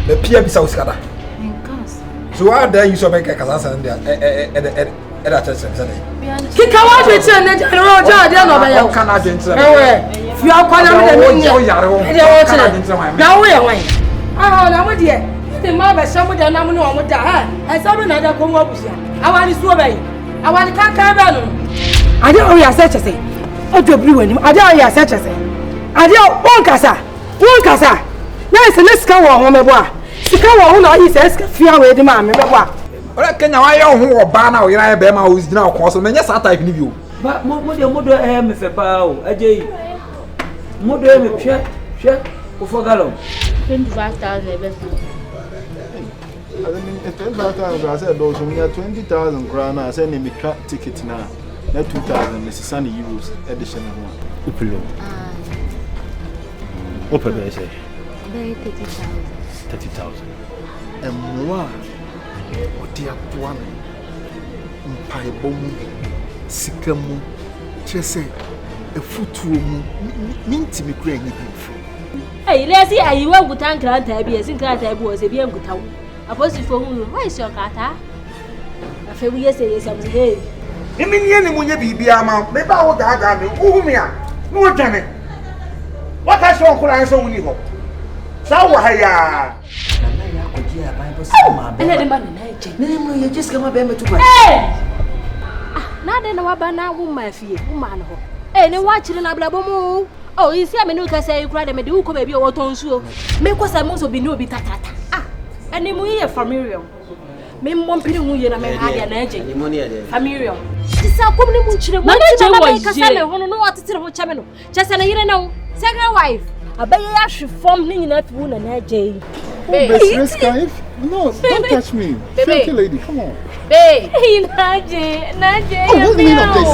The Pia Bisa Skada. So why dare you so make a Kazan and that Sunday? Kikawa return and Roger, no, can I drink? You are quite now we are away. Oh, now, dear. The mother, somebody, and I'm no one die. And someone had a come up with you. I want to obey. I want to can't I don't know your such a thing. Oh, to blue and I don't hear such a thing. I don't want Casa. One Casa. Yes, and let's go on my boy. Sikawa, who know, he says, fear away the man, remember. Can I own who banner or I bear my who is now consul? Yes, I type you. But mother am if a bow, a jay. Mother, share, for Gallo. 25,000. I mean, 25,000. I said those who have 20,000 crown. I send him a cut ticket now. Not 2,000, Mrs. Sunny euros additional one. Upilo. Open, I say. 30,000. 30,000. And moi, what dear one, Pai Bomu, Sikamu, Chesse, a foot room, minty me cranny. Hey, let's see, I won't go tank grant tabby as in grant I was a young good town. A positive for whom, why is your cat? A few years say something. Hey. I mean, any when you be a man, maybe I would have done it. No, Janet. What has your client so evil? So, I let him manage. No, you just come up to my. Now then, what by now, woman, woman. Hey, no watching a blabbo. Oh, you see, I mean, you can say you cried and do baby or tonsu. Make us also be no bit. Ah, and the movie from Miriam. Me mom pini mu yena me ha dia na agye Amiriam tisa kom ne mu chire mo na kasa me hono no atetire ho chame no chese na yire na wo second wife abaye ya hwe form ni nyina tu na na agye No, don't touch me. Thank you, lady. Come on. Babe, na agye Oh, what's the meaning of this?